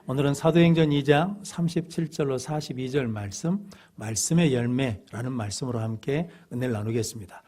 오늘은 사도행전 2장 37절로 42절 말씀, 말씀의 열매라는 말씀으로 함께 은혜를 나누겠습니다.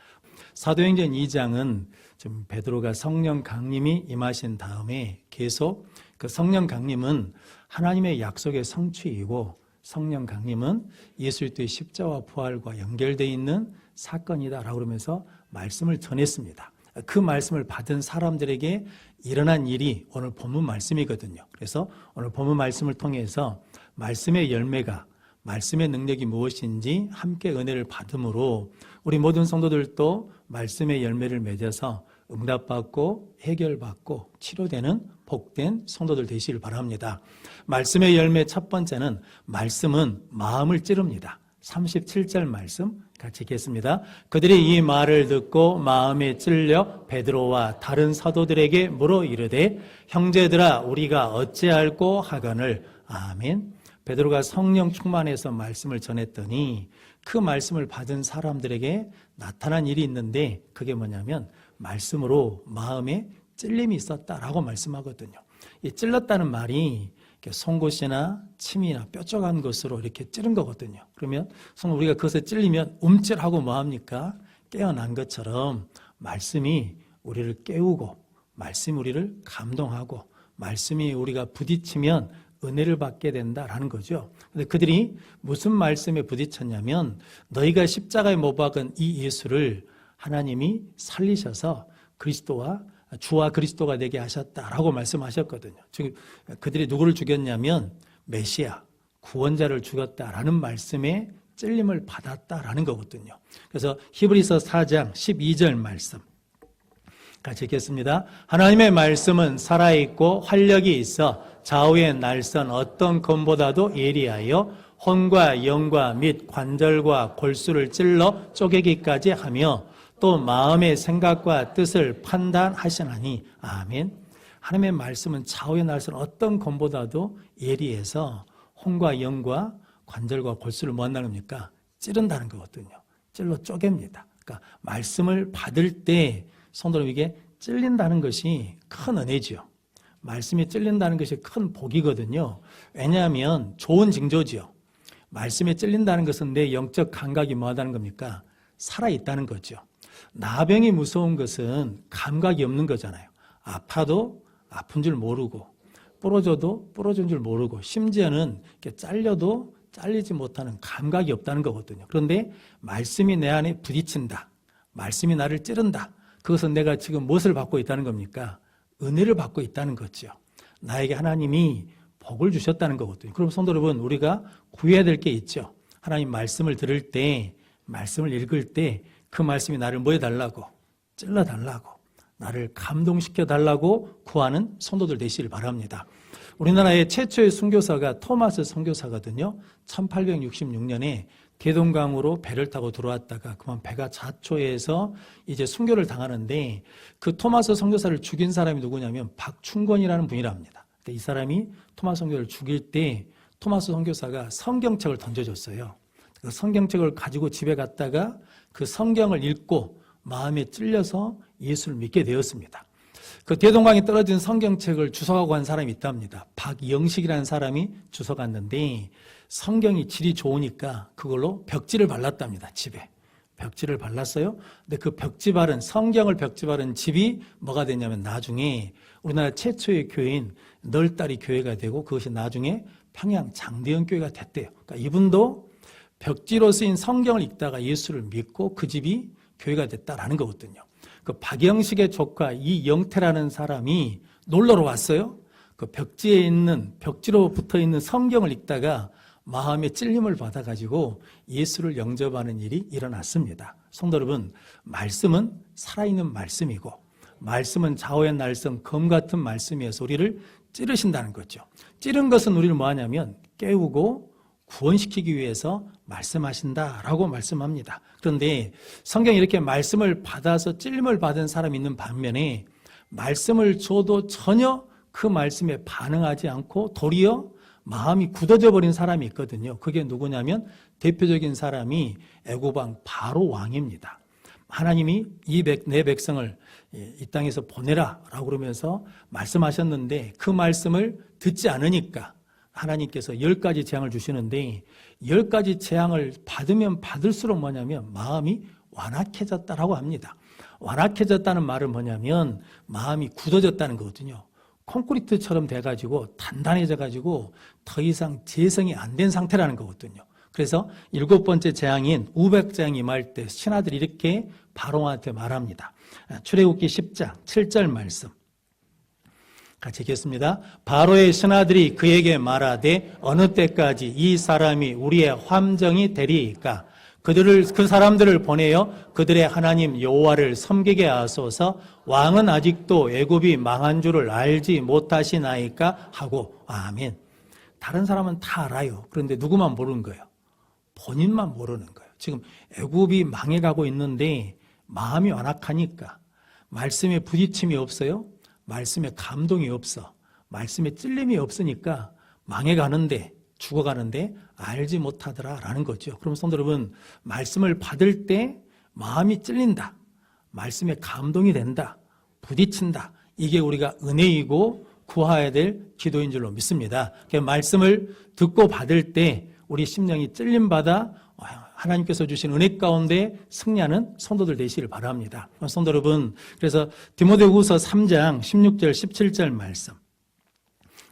사도행전 2장은 좀 베드로가 성령 강림이 임하신 다음에 계속 그 성령 강림은 하나님의 약속의 성취이고 성령 강림은 예수 그리스도의 십자와 부활과 연결되어 있는 사건이다라고 그러면서 말씀을 전했습니다. 그 말씀을 받은 사람들에게 일어난 일이 오늘 본문 말씀이거든요. 그래서 오늘 본문 말씀을 통해서 말씀의 열매가, 말씀의 능력이 무엇인지 함께 은혜를 받음으로 우리 모든 성도들도 말씀의 열매를 맺어서 응답받고 해결받고 치료되는 복된 성도들 되시길 바랍니다. 말씀의 열매 첫 번째는 말씀은 마음을 찌릅니다. 37절 말씀 같이 읽겠습니다. 그들이 이 말을 듣고 마음에 찔려 베드로와 다른 사도들에게 물어 이르되 형제들아 우리가 어찌할꼬 하거늘. 아멘. 베드로가 성령 충만해서 말씀을 전했더니 그 말씀을 받은 사람들에게 나타난 일이 있는데 그게 뭐냐면 말씀으로 마음에 찔림이 있었다라고 말씀하거든요. 이 찔렀다는 말이 송곳이나 침이나 뾰족한 것으로 이렇게 찌른 거거든요. 그러면 우리가 그것에 찔리면 움찔하고 뭐합니까? 깨어난 것처럼 말씀이 우리를 깨우고 말씀이 우리를 감동하고 말씀이 우리가 부딪히면 은혜를 받게 된다라는 거죠. 근데 그들이 무슨 말씀에 부딪혔냐면 너희가 십자가에 못 박은 이 예수를 하나님이 살리셔서 주와 그리스도가 되게 하셨다라고 말씀하셨거든요. 즉 그들이 누구를 죽였냐면 메시아, 구원자를 죽였다라는 말씀에 찔림을 받았다라는 거거든요. 그래서 히브리서 4장 12절 말씀 같이 읽겠습니다. 하나님의 말씀은 살아있고 활력이 있어 좌우의 날선 어떤 검보다도 예리하여 혼과 영과 및 관절과 골수를 찔러 쪼개기까지 하며 또 마음의 생각과 뜻을 판단하시나니. 아멘. 하나님의 말씀은 좌우의 날선 어떤 검보다도 예리해서 혼과 영과 관절과 골수를 뭐 한다는 겁니까? 찌른다는 거거든요. 찔러 쪼갭니다. 그러니까 말씀을 받을 때 성도님에게 찔린다는 것이 큰 은혜지요. 말씀이 찔린다는 것이 큰 복이거든요. 왜냐하면 좋은 징조지요. 말씀에 찔린다는 것은 내 영적 감각이 뭐하다는 겁니까? 살아있다는 거죠. 나병이 무서운 것은 감각이 없는 거잖아요. 아파도 아픈 줄 모르고 부러져도 부러진 줄 모르고 심지어는 이렇게 잘려도 잘리지 못하는 감각이 없다는 거거든요. 그런데 말씀이 내 안에 부딪힌다. 말씀이 나를 찌른다. 그것은 내가 지금 무엇을 받고 있다는 겁니까? 은혜를 받고 있다는 거죠. 나에게 하나님이 복을 주셨다는 거거든요. 그럼 성도 여러분, 우리가 구해야 될 게 있죠. 하나님 말씀을 들을 때, 말씀을 읽을 때 그 말씀이 나를 뭐 해달라고? 찔러달라고, 나를 감동시켜달라고 구하는 성도들 되시길 바랍니다. 우리나라의 최초의 선교사가 토마스 선교사거든요. 1866년에 대동강으로 배를 타고 들어왔다가 그만 배가 자초해서 이제 순교를 당하는데 그 토마스 선교사를 죽인 사람이 누구냐면 박충권이라는 분이랍니다. 이 사람이 토마스 선교사를 죽일 때 토마스 선교사가 성경책을 던져줬어요. 그 성경책을 가지고 집에 갔다가 그 성경을 읽고 마음에 찔려서 예수를 믿게 되었습니다. 그 대동강에 떨어진 성경책을 주워가고 간 사람이 있답니다. 박영식이라는 사람이 주워갔는데 성경이 질이 좋으니까 그걸로 벽지를 발랐답니다. 집에 벽지를 발랐어요. 근데 그 벽지 바른, 성경을 벽지 바른 집이 뭐가 됐냐면 나중에 우리나라 최초의 교회인 널다리 교회가 되고 그것이 나중에 평양 장대현 교회가 됐대요. 그러니까 이분도 벽지로 쓰인 성경을 읽다가 예수를 믿고 그 집이 교회가 됐다라는 거거든요. 그 박영식의 조카 이영태라는 사람이 놀러로 왔어요. 그 벽지로 붙어 있는 성경을 읽다가 마음의 찔림을 받아가지고 예수를 영접하는 일이 일어났습니다. 성도 여러분, 말씀은 살아있는 말씀이고 말씀은 좌우의 날선 검 같은 말씀이어서 우리를 찌르신다는 거죠. 찌른 것은 우리를 뭐하냐면 깨우고 구원시키기 위해서 말씀하신다라고 말씀합니다. 그런데 성경에 이렇게 말씀을 받아서 찔림을 받은 사람이 있는 반면에 말씀을 줘도 전혀 그 말씀에 반응하지 않고 도리어 마음이 굳어져 버린 사람이 있거든요. 그게 누구냐면 대표적인 사람이 애굽왕 바로 왕입니다. 하나님이 내 백성을 이 땅에서 보내라 라고 그러면서 말씀하셨는데 그 말씀을 듣지 않으니까 하나님께서 10가지 재앙을 주시는데 10가지 재앙을 받으면 받을수록 뭐냐면 마음이 완악해졌다라고 합니다. 완악해졌다는 말은 뭐냐면 마음이 굳어졌다는 거거든요. 콘크리트처럼 돼가지고 단단해져가지고 더 이상 재성이 안 된 상태라는 거거든요. 그래서 7번째 재앙인 우백재앙이 임할 때 신하들이 이렇게 바로한테 말합니다. 출애굽기 10장 7절 말씀 같이 읽겠습니다. 바로의 신하들이 그에게 말하되 어느 때까지 이 사람이 우리의 함정이 되리이까? 그 사람들을 보내어 그들의 하나님 여호와를 섬기게 하소서. 왕은 아직도 애굽이 망한 줄을 알지 못하시나이까 하고. 아멘. 다른 사람은 다 알아요. 그런데 누구만 모르는 거예요? 본인만 모르는 거예요. 지금 애굽이 망해가고 있는데 마음이 완악하니까 말씀에 부딪힘이 없어요. 말씀에 감동이 없어. 말씀에 찔림이 없으니까 망해가는데 죽어가는데 알지 못하더라라는 거죠. 그럼 성도 여러분, 말씀을 받을 때 마음이 찔린다. 말씀에 감동이 된다. 부딪힌다. 이게 우리가 은혜이고 구해야 될 기도인 줄로 믿습니다. 말씀을 듣고 받을 때 우리 심령이 찔림받아 하나님께서 주신 은혜 가운데 승리하는 성도들 되시길 바랍니다. 성도 여러분, 그래서 디모데후서 3장 16절 17절 말씀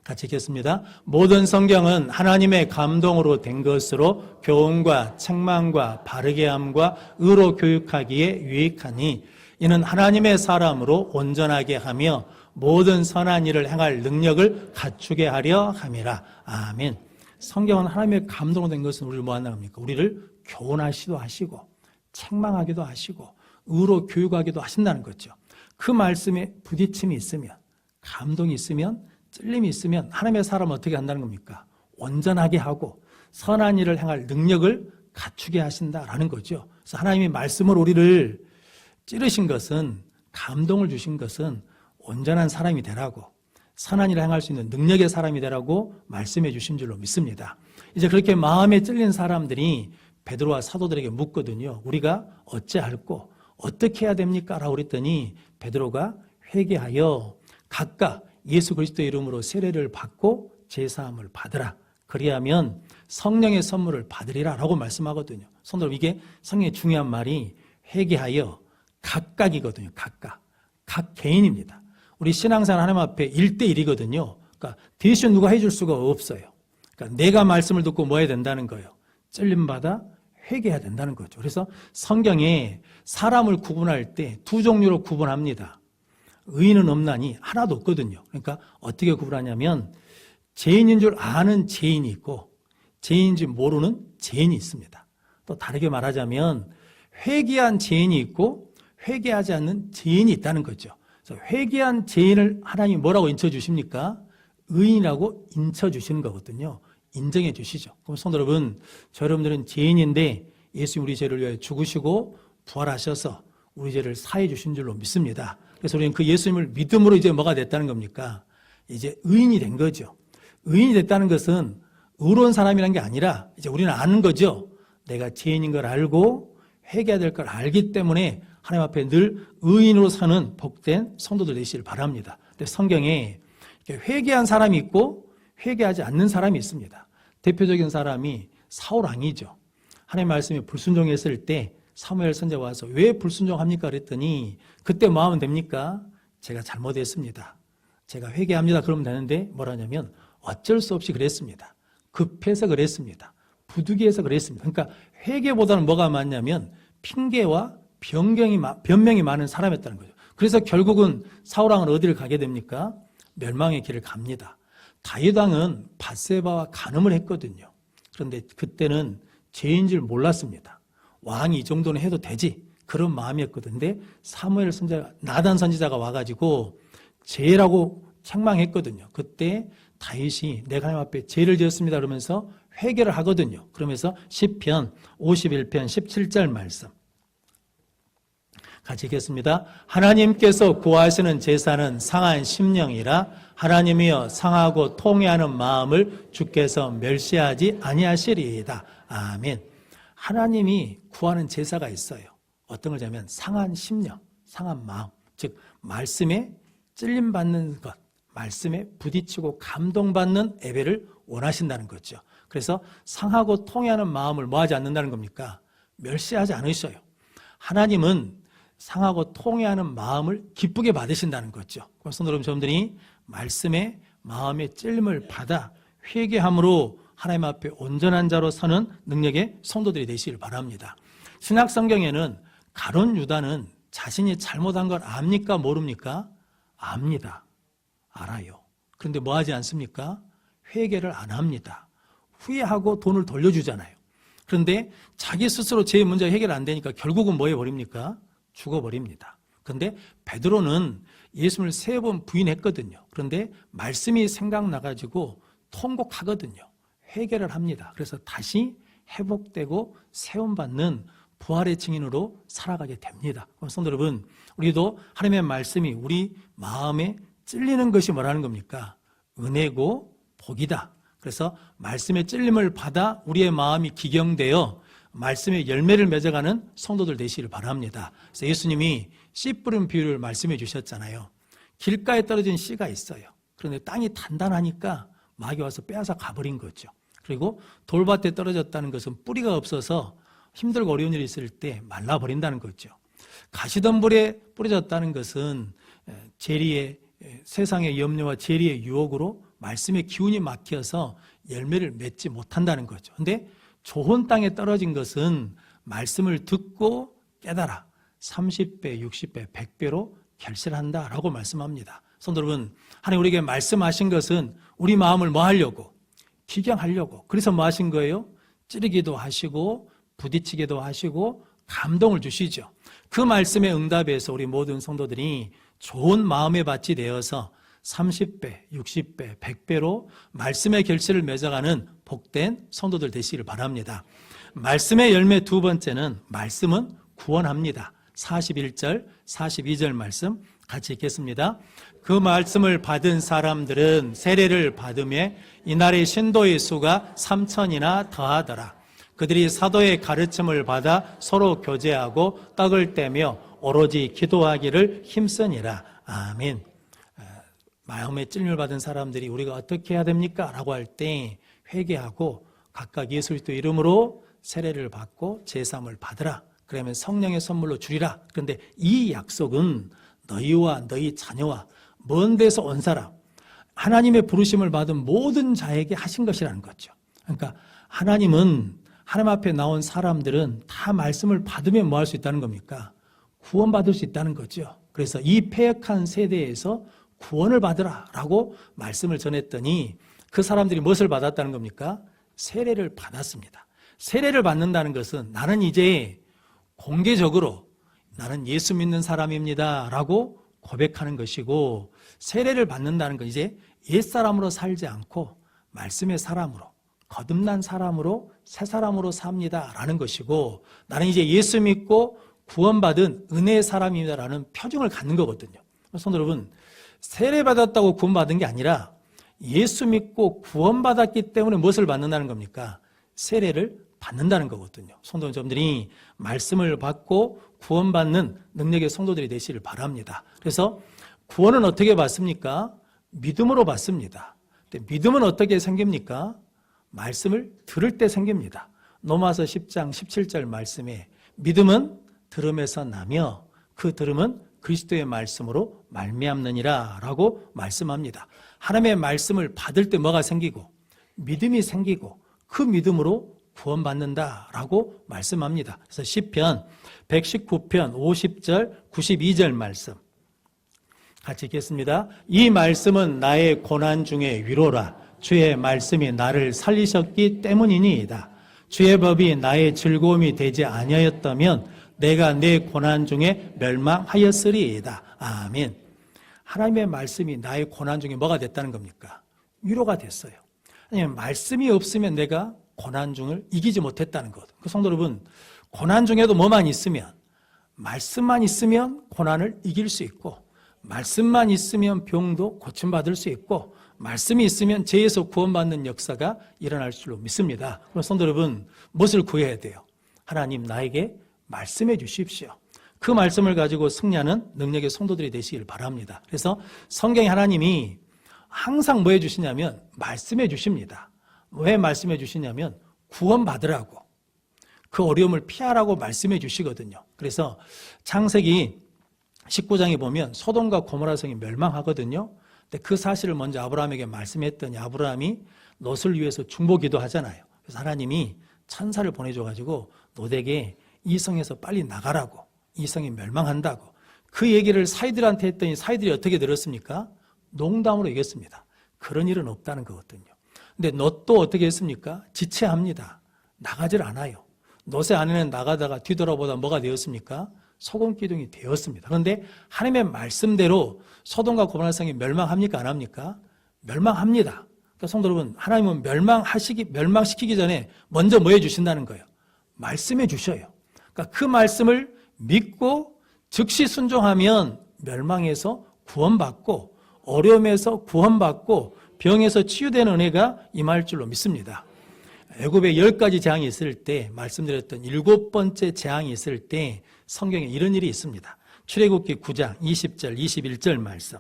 같이 읽겠습니다. 모든 성경은 하나님의 감동으로 된 것으로 교훈과 책망과 바르게 함과 의로 교육하기에 유익하니 이는 하나님의 사람으로 온전하게 하며 모든 선한 일을 행할 능력을 갖추게 하려 함이라. 아멘. 성경은 하나님의 감동으로 된 것은 우리를 뭐 한답니까? 우리를 교훈하시기도 하시고 책망하기도 하시고 의로 교육하기도 하신다는 거죠. 그 말씀에 부딪힘이 있으면, 감동이 있으면, 찔림이 있으면 하나님의 사람은 어떻게 한다는 겁니까? 온전하게 하고 선한 일을 행할 능력을 갖추게 하신다라는 거죠. 그래서 하나님의 말씀으로 우리를 찌르신 것은, 감동을 주신 것은 온전한 사람이 되라고, 선한 일을 행할 수 있는 능력의 사람이 되라고 말씀해 주신 줄로 믿습니다. 이제 그렇게 마음에 찔린 사람들이 베드로와 사도들에게 묻거든요. 우리가 어찌할꼬 어떻게 해야 됩니까? 라고 그랬더니 베드로가 회개하여 각각 예수 그리스도의 이름으로 세례를 받고 제사함을 받으라. 그리하면 성령의 선물을 받으리라 라고 말씀하거든요. 성도 여러분, 이게 성령의 중요한 말이 회개하여 각각이거든요. 각각. 각 개인입니다. 우리 신앙생활 하나님 앞에 1대1이거든요. 그러니까 대신 누가 해줄 수가 없어요. 그러니까 내가 말씀을 듣고 뭐 해야 된다는 거예요? 찔림받아 회개해야 된다는 거죠. 그래서 성경에 사람을 구분할 때 두 종류로 구분합니다. 의인은 없나니 하나도 없거든요. 그러니까 어떻게 구분하냐면 죄인인 줄 아는 죄인이 있고 죄인인지 모르는 죄인이 있습니다. 또 다르게 말하자면 회개한 죄인이 있고 회개하지 않는 죄인이 있다는 거죠. 그래서 회개한 죄인을 하나님이 뭐라고 인쳐주십니까? 의인이라고 인쳐주시는 거거든요. 인정해 주시죠. 그럼 성도 여러분, 저 여러분들은 죄인인데 예수님 우리 죄를 위해 죽으시고 부활하셔서 우리 죄를 사해 주신 줄로 믿습니다. 그래서 우리는 그 예수님을 믿음으로 이제 뭐가 됐다는 겁니까? 이제 의인이 된 거죠. 의인이 됐다는 것은 의로운 사람이라는 게 아니라 이제 우리는 아는 거죠. 내가 죄인인 걸 알고 회개해야 될 걸 알기 때문에 하나님 앞에 늘 의인으로 사는 복된 성도들 되시길 바랍니다. 근데 성경에 회개한 사람이 있고 회개하지 않는 사람이 있습니다. 대표적인 사람이 사울 왕이죠. 하나님 말씀에 불순종했을 때 사무엘 선지자가 와서 왜 불순종합니까? 그랬더니 그때 뭐 하면 됩니까? 제가 잘못했습니다. 제가 회개합니다. 그러면 되는데 뭐라냐면 어쩔 수 없이 그랬습니다. 급해서 그랬습니다. 부득이해서 그랬습니다. 그러니까 회개보다는 뭐가 많냐면 핑계와 변명이 많은 사람이었다는 거죠. 그래서 결국은 사울 왕은 어디를 가게 됩니까? 멸망의 길을 갑니다. 다윗 왕은 밧세바와 간음을 했거든요. 그런데 그때는 죄인 줄 몰랐습니다. 왕이 이 정도는 해도 되지 그런 마음이었거든요. 근데 사무엘 선지자, 나단 선지자가 와가지고 죄라고 책망했거든요. 그때 다윗이 내가 하나님 앞에 죄를 지었습니다 그러면서 회개를 하거든요. 그러면서 시편 51편 17절 말씀 같이 읽겠습니다. 하나님께서 구하시는 제사는 상한 심령이라 하나님이여 상하고 통회하는 마음을 주께서 멸시하지 아니하시리이다. 아멘. 하나님이 구하는 제사가 있어요. 어떤 걸 하면 상한 심령, 상한 마음, 즉 말씀에 찔림받는 것, 말씀에 부딪히고 감동받는 예배를 원하신다는 거죠. 그래서 상하고 통해하는 마음을 뭐 하지 않는다는 겁니까? 멸시하지 않으셔요. 하나님은 상하고 통해하는 마음을 기쁘게 받으신다는 거죠. 그래서 여러분들이 말씀에 마음의 찔림을 받아 회개함으로 하나님 앞에 온전한 자로 서는 능력의 성도들이 되시길 바랍니다. 신약 성경에는 가룟 유다는 자신이 잘못한 걸 압니까? 모릅니까? 압니다. 알아요. 그런데 뭐 하지 않습니까? 회개를 안 합니다. 후회하고 돈을 돌려주잖아요. 그런데 자기 스스로 제 문제가 해결 안 되니까 결국은 뭐 해버립니까? 죽어버립니다. 그런데 베드로는 예수님을 3번 부인했거든요. 그런데 말씀이 생각나가지고 통곡하거든요. 회개를 합니다. 그래서 다시 회복되고 세움받는 부활의 증인으로 살아가게 됩니다. 그럼 성도 여러분, 우리도 하나님의 말씀이 우리 마음에 찔리는 것이 뭐라는 겁니까? 은혜고 복이다. 그래서 말씀의 찔림을 받아 우리의 마음이 기경되어 말씀의 열매를 맺어가는 성도들 되시기를 바랍니다. 그래서 예수님이 씨 뿌린 비유를 말씀해 주셨잖아요. 길가에 떨어진 씨가 있어요. 그런데 땅이 단단하니까 마귀 와서 빼앗아 가버린 거죠. 그리고 돌밭에 떨어졌다는 것은 뿌리가 없어서 힘들고 어려운 일이 있을 때 말라버린다는 거죠. 가시덤불에 뿌려졌다는 것은 재리의 세상의 염려와 재리의 유혹으로 말씀의 기운이 막혀서 열매를 맺지 못한다는 거죠. 그런데 좋은 땅에 떨어진 것은 말씀을 듣고 깨달아 30배, 60배, 100배로 결실한다라고 말씀합니다. 성도 여러분, 하나님 우리에게 말씀하신 것은 우리 마음을 뭐 하려고? 기경하려고. 그래서 뭐 하신 거예요? 찌르기도 하시고 부딪히기도 하시고 감동을 주시죠. 그 말씀의 응답에서 우리 모든 성도들이 좋은 마음의 밭이 되어서 30배, 60배, 100배로 말씀의 결실을 맺어가는 복된 성도들 되시기를 바랍니다. 말씀의 열매 두 번째는 말씀은 구원합니다. 41절, 42절 말씀 같이 읽겠습니다. 그 말씀을 받은 사람들은 세례를 받으며 이날의 신도의 수가 3,000이나 더하더라. 그들이 사도의 가르침을 받아 서로 교제하고 떡을 떼며 오로지 기도하기를 힘쓰니라. 아멘. 마음의 찔림을 받은 사람들이 우리가 어떻게 해야 됩니까? 라고 할 때 회개하고 각각 예수 그리스도 이름으로 세례를 받고 제사함을 받으라. 그러면 성령의 선물로 주리라. 그런데 이 약속은 너희와 너희 자녀와 먼 데서 온 사람, 하나님의 부르심을 받은 모든 자에게 하신 것이라는 거죠. 그러니까 하나님은 하나님 앞에 나온 사람들은 다 말씀을 받으면 뭐 할 수 있다는 겁니까? 구원받을 수 있다는 거죠. 그래서 이 패역한 세대에서 구원을 받으라 라고 말씀을 전했더니 그 사람들이 무엇을 받았다는 겁니까? 세례를 받았습니다. 세례를 받는다는 것은 나는 이제 공개적으로 나는 예수 믿는 사람입니다 라고 고백하는 것이고, 세례를 받는다는 건 이제 옛사람으로 살지 않고 말씀의 사람으로, 거듭난 사람으로, 새 사람으로 삽니다 라는 것이고, 나는 이제 예수 믿고 구원받은 은혜의 사람입니다 라는 표정을 갖는 거거든요. 성도 여러분, 세례받았다고 구원받은 게 아니라 예수 믿고 구원받았기 때문에 무엇을 받는다는 겁니까? 세례를 받는다는 거거든요. 성도 여러분들이 말씀을 받고 구원받는 능력의 성도들이 되시길 바랍니다. 그래서 구원은 어떻게 받습니까? 믿음으로 받습니다. 근데 믿음은 어떻게 생깁니까? 말씀을 들을 때 생깁니다. 로마서 10장 17절 말씀에 믿음은 들음에서 나며 그 들음은 그리스도의 말씀으로 말미암느니라 라고 말씀합니다. 하나님의 말씀을 받을 때 뭐가 생기고 믿음이 생기고 그 믿음으로 구원받는다라고 말씀합니다. 그래서 시편 119편 50절 92절 말씀 같이 읽겠습니다. 이 말씀은 나의 고난 중에 위로라. 주의 말씀이 나를 살리셨기 때문이니이다. 주의 법이 나의 즐거움이 되지 아니하였다면 내가 내 고난 중에 멸망하였으리이다. 아멘. 하나님의 말씀이 나의 고난 중에 뭐가 됐다는 겁니까? 위로가 됐어요. 아니면 말씀이 없으면 내가 고난 중을 이기지 못했다는 것. 그 성도 여러분, 고난 중에도 뭐만 있으면, 말씀만 있으면 고난을 이길 수 있고, 말씀만 있으면 병도 고침받을 수 있고, 말씀이 있으면 죄에서 구원받는 역사가 일어날 줄로 믿습니다. 그럼 성도 여러분, 무엇을 구해야 돼요? 하나님 나에게 말씀해 주십시오. 그 말씀을 가지고 승리하는 능력의 성도들이 되시길 바랍니다. 그래서 성경에 하나님이 항상 뭐 해주시냐면 말씀해 주십니다. 왜 말씀해 주시냐면 구원받으라고, 그 어려움을 피하라고 말씀해 주시거든요. 그래서 창세기 19장에 보면 소돔과 고모라 성이 멸망하거든요. 근데 그 사실을 먼저 아브라함에게 말씀했더니 아브라함이 롯을 위해서 중보기도 하잖아요. 그래서 하나님이 천사를 보내줘가지고 롯에게 이 성에서 빨리 나가라고, 이 성이 멸망한다고 그 얘기를 사이들한테 했더니 사이들이 어떻게 들었습니까? 농담으로 얘기했습니다. 그런 일은 없다는 거거든요. 근데 롯도 어떻게 했습니까? 지체합니다. 나가질 않아요. 롯의 아내는 나가다가 뒤돌아보다 뭐가 되었습니까? 소금 기둥이 되었습니다. 그런데 하나님의 말씀대로 소돔과 고모라 성이 멸망합니까? 안 합니까? 멸망합니다. 그러니까 성도 여러분, 하나님은 멸망시키기 전에 먼저 뭐 해주신다는 거예요? 말씀해 주셔요. 그러니까 그 말씀을 믿고 즉시 순종하면 멸망에서 구원받고 어려움에서 구원받고 병에서 치유되는 은혜가 임할 줄로 믿습니다. 애굽에 10가지 재앙이 있을 때, 말씀드렸던 7번째 재앙이 있을 때 성경에 이런 일이 있습니다. 출애굽기 9장 20절 21절 말씀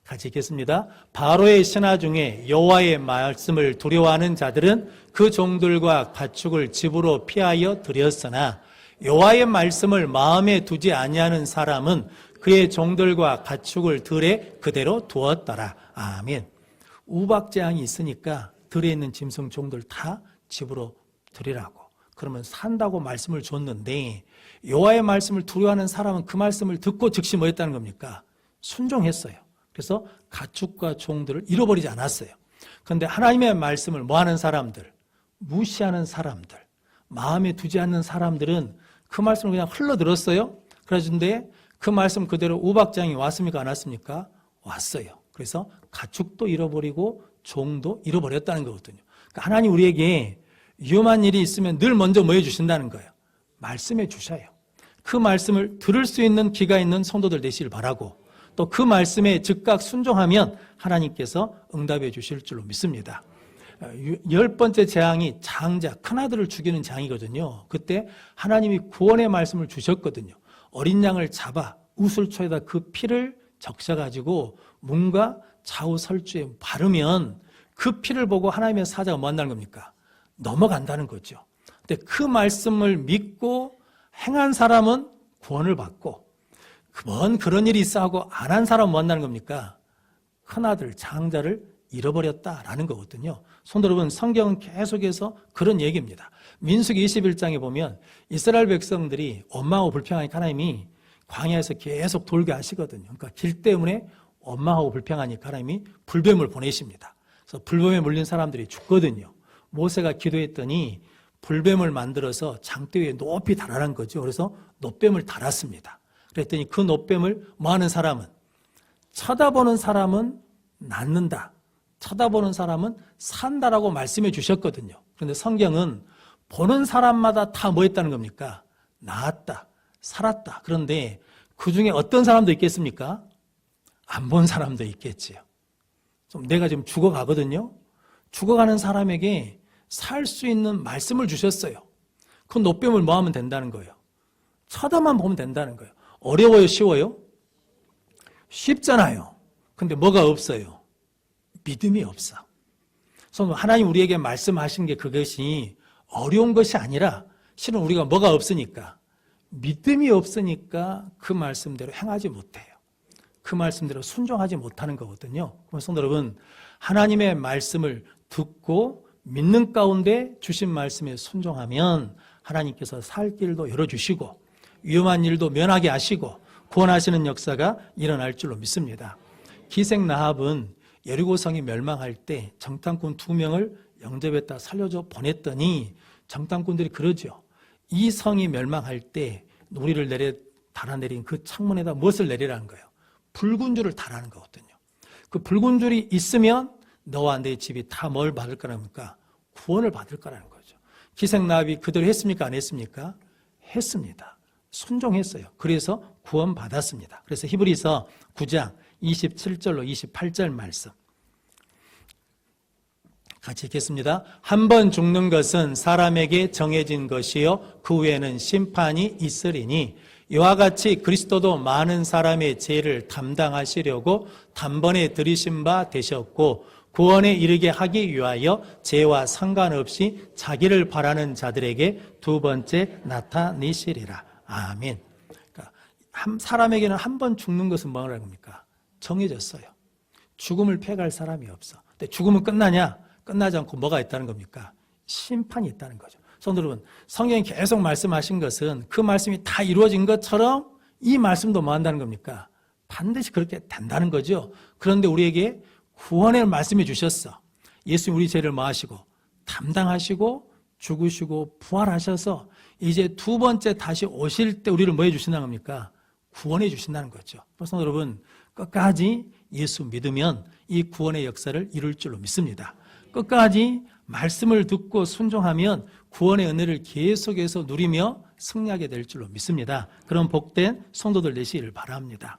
같이 읽겠습니다. 바로의 신하 중에 여호와의 말씀을 두려워하는 자들은 그 종들과 가축을 집으로 피하여 들였으나 여호와의 말씀을 마음에 두지 아니하는 사람은 그의 종들과 가축을 들에 그대로 두었더라. 아멘. 우박재앙이 있으니까 들에 있는 짐승 종들 다 집으로 들이라고, 그러면 산다고 말씀을 줬는데 여호와의 말씀을 두려워하는 사람은 그 말씀을 듣고 즉시 뭐 했다는 겁니까? 순종했어요. 그래서 가축과 종들을 잃어버리지 않았어요. 그런데 하나님의 말씀을 뭐하는 사람들, 무시하는 사람들, 마음에 두지 않는 사람들은 그 말씀을 그냥 흘러들었어요. 그런데 그 말씀 그대로 우박장이 왔습니까? 안 왔습니까? 왔어요. 그래서 가축도 잃어버리고 종도 잃어버렸다는 거거든요. 그러니까 하나님 우리에게 위험한 일이 있으면 늘 먼저 뭐 해주신다는 거예요? 말씀해 주셔요. 그 말씀을 들을 수 있는 귀가 있는 성도들 되시길 바라고, 또 그 말씀에 즉각 순종하면 하나님께서 응답해 주실 줄로 믿습니다. 10번째 재앙이 장자, 큰아들을 죽이는 재앙이거든요. 그때 하나님이 구원의 말씀을 주셨거든요. 어린 양을 잡아 우슬초에다 그 피를 적셔가지고 문과 좌우 설주에 바르면 그 피를 보고 하나님의 사자가 뭐 한다는 겁니까? 넘어간다는 거죠. 근데 그 말씀을 믿고 행한 사람은 구원을 받고, 뭔 그런 일이 있어 하고 안 한 사람은 뭐 한다는 겁니까? 큰아들, 장자를 잃어버렸다라는 거거든요. 성도 여러분, 성경은 계속해서 그런 얘기입니다. 민수기 21장에 보면 이스라엘 백성들이 원망하고 불평하니까 하나님이 광야에서 계속 돌게 하시거든요. 그러니까 길 때문에 원망하고 불평하니까 하나님이 불뱀을 보내십니다. 그래서 불뱀에 물린 사람들이 죽거든요. 모세가 기도했더니 불뱀을 만들어서 장대 위에 높이 달아난 거죠. 그래서 놋뱀을 달았습니다. 그랬더니 그 놋뱀을 뭐하는 사람은, 쳐다보는 사람은 낫는다, 쳐다보는 사람은 산다라고 말씀해 주셨거든요. 그런데 성경은 보는 사람마다 다 뭐 했다는 겁니까? 나았다, 살았다. 그런데 그 중에 어떤 사람도 있겠습니까? 안 본 사람도 있겠지요. 내가 지금 죽어가거든요. 죽어가는 사람에게 살 수 있는 말씀을 주셨어요. 그 놋뱀을 뭐 하면 된다는 거예요? 쳐다만 보면 된다는 거예요. 어려워요? 쉬워요? 쉽잖아요. 근데 뭐가 없어요? 믿음이 없어. 그래서 하나님 우리에게 말씀하신 게 그것이 어려운 것이 아니라 실은 우리가 뭐가 없으니까, 믿음이 없으니까 그 말씀대로 행하지 못해요. 그 말씀대로 순종하지 못하는 거거든요. 그럼 성도 여러분, 하나님의 말씀을 듣고 믿는 가운데 주신 말씀에 순종하면 하나님께서 살 길도 열어주시고 위험한 일도 면하게 하시고 구원하시는 역사가 일어날 줄로 믿습니다. 기생 라합은 여리고성이 멸망할 때 정탐꾼 2명을 영접했다 살려줘 보냈더니 정탐꾼들이 그러죠. 이 성이 멸망할 때 우리를 달아내린 그 창문에다 무엇을 내리라는 거예요? 붉은 줄을 달라는 거거든요. 그 붉은 줄이 있으면 너와 내 집이 다 뭘 받을 거랍니까? 구원을 받을 거라는 거죠. 기생 라합이 그대로 했습니까? 안 했습니까? 했습니다. 순종했어요. 그래서 구원받았습니다. 그래서 히브리서 9장 27절로 28절 말씀 같이 읽겠습니다. 한 번 죽는 것은 사람에게 정해진 것이요 그 후에는 심판이 있으리니 이와 같이 그리스도도 많은 사람의 죄를 담당하시려고 단번에 들이신 바 되셨고 구원에 이르게 하기 위하여 죄와 상관없이 자기를 바라는 자들에게 두 번째 나타내시리라. 아멘. 그러니까 사람에게는 한 번 죽는 것은 뭐라는 겁니까? 정해졌어요. 죽음을 패갈 사람이 없어. 근데 죽음은 끝나냐? 끝나지 않고 뭐가 있다는 겁니까? 심판이 있다는 거죠. 성도 여러분, 성경이 계속 말씀하신 것은 그 말씀이 다 이루어진 것처럼 이 말씀도 뭐 한다는 겁니까? 반드시 그렇게 된다는 거죠. 그런데 우리에게 구원의 말씀해 주셨어. 예수님 우리 죄를 뭐 하시고 담당하시고 죽으시고 부활하셔서 이제 두 번째 다시 오실 때 우리를 뭐 해주신다는 겁니까? 구원해 주신다는 거죠. 그래서 여러분 끝까지 예수 믿으면 이 구원의 역사를 이룰 줄로 믿습니다. 끝까지 말씀을 듣고 순종하면 구원의 은혜를 계속해서 누리며 승리하게 될 줄로 믿습니다. 그런 복된 성도들 되시기를 바랍니다.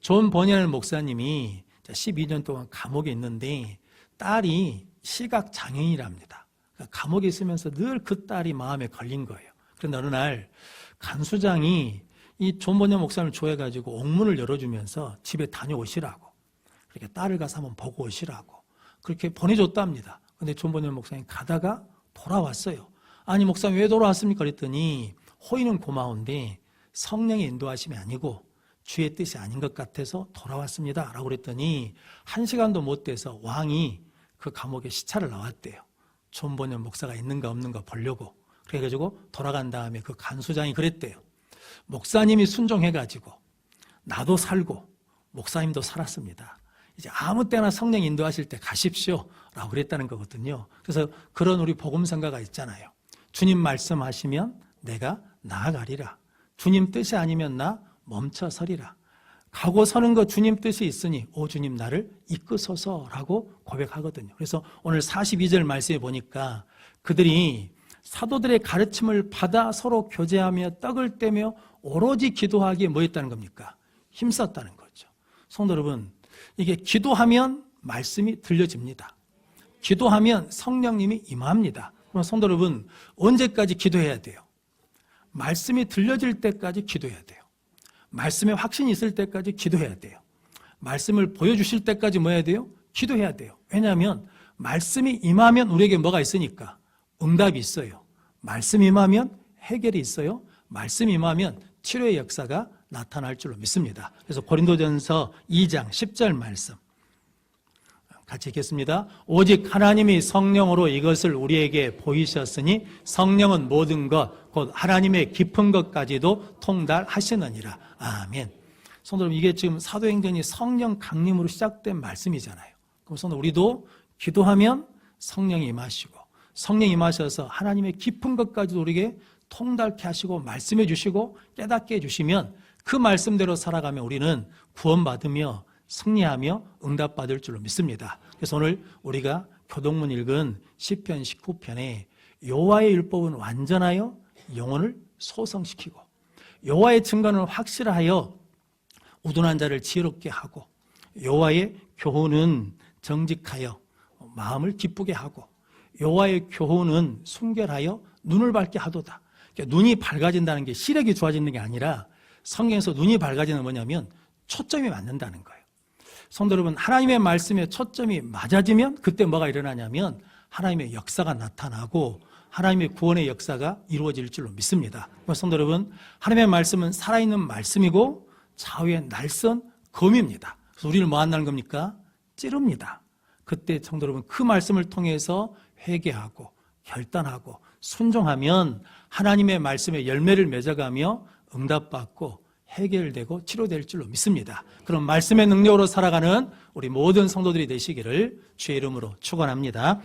존 버니얼 목사님이 12년 동안 감옥에 있는데 딸이 시각 장애인이랍니다. 감옥에 있으면서 늘 그 딸이 마음에 걸린 거예요. 그런데 어느 날 간수장이 이 존 버니얼 목사님을 조회해가지고 옥문을 열어주면서 집에 다녀오시라고, 그렇게 딸을 가서 한번 보고 오시라고 그렇게 보내줬답니다. 근데 존 버니얼 목사님이 가다가 돌아왔어요. 아니 목사님 왜 돌아왔습니까? 그랬더니 호의는 고마운데 성령의 인도하심이 아니고 주의 뜻이 아닌 것 같아서 돌아왔습니다 라고 그랬더니 1시간도 못 돼서 왕이 그 감옥에 시찰을 나왔대요. 존 버니얼 목사가 있는가 없는가 보려고. 그래가지고 돌아간 다음에 그 간수장이 그랬대요. 목사님이 순종해가지고 나도 살고 목사님도 살았습니다. 이제 아무 때나 성령 인도하실 때 가십시오 라고 그랬다는 거거든요. 그래서 그런 우리 복음성가가 있잖아요. 주님 말씀하시면 내가 나아가리라. 주님 뜻이 아니면 나 멈춰서리라. 가고 서는 것 주님 뜻이 있으니 오 주님 나를 이끄소서라고 고백하거든요. 그래서 오늘 42절 말씀에 보니까 그들이 사도들의 가르침을 받아 서로 교제하며 떡을 떼며 오로지 기도하기에 뭐 했다는 겁니까? 힘썼다는 거죠. 성도 여러분, 이게 기도하면 말씀이 들려집니다. 기도하면 성령님이 임합니다. 그럼 성도 여러분, 언제까지 기도해야 돼요? 말씀이 들려질 때까지 기도해야 돼요. 말씀에 확신이 있을 때까지 기도해야 돼요. 말씀을 보여주실 때까지 뭐 해야 돼요? 기도해야 돼요. 왜냐하면 말씀이 임하면 우리에게 뭐가 있으니까? 응답이 있어요. 말씀이 임하면 해결이 있어요. 말씀이 임하면 치료의 역사가 나타날 줄로 믿습니다. 그래서 고린도전서 2장 10절 말씀 같이 읽겠습니다. 오직 하나님이 성령으로 이것을 우리에게 보이셨으니 성령은 모든 것 곧 하나님의 깊은 것까지도 통달하시느니라. 아멘. 성도 여러분, 이게 지금 사도행전이 성령 강림으로 시작된 말씀이잖아요. 그럼 성도 우리도 기도하면 성령이 임하시고 성령이 임하셔서 하나님의 깊은 것까지도 우리에게 통달케 하시고 말씀해 주시고 깨닫게 해주시면 그 말씀대로 살아가면 우리는 구원받으며 승리하며 응답받을 줄로 믿습니다. 그래서 오늘 우리가 교동문 읽은 시편 19편에 여호와의 율법은 완전하여 영혼을 소성시키고 여호와의 증거는 확실하여 우둔한 자를 지혜롭게 하고 여호와의 교훈은 정직하여 마음을 기쁘게 하고 여호와의 교훈은 순결하여 눈을 밝게 하도다. 그러니까 눈이 밝아진다는 게 시력이 좋아지는 게 아니라 성경에서 눈이 밝아지는 건 뭐냐면 초점이 맞는다는 거예요. 성도 여러분, 하나님의 말씀에 초점이 맞아지면 그때 뭐가 일어나냐면 하나님의 역사가 나타나고 하나님의 구원의 역사가 이루어질 줄로 믿습니다. 성도 여러분, 하나님의 말씀은 살아있는 말씀이고 좌우의 날선 검입니다. 그래서 우리를 뭐 한다는 겁니까? 찌릅니다. 그때 성도 여러분, 그 말씀을 통해서 회개하고 결단하고 순종하면 하나님의 말씀에 열매를 맺어가며 응답받고 해결되고 치료될 줄로 믿습니다. 그럼 말씀의 능력으로 살아가는 우리 모든 성도들이 되시기를 주의 이름으로 축원합니다.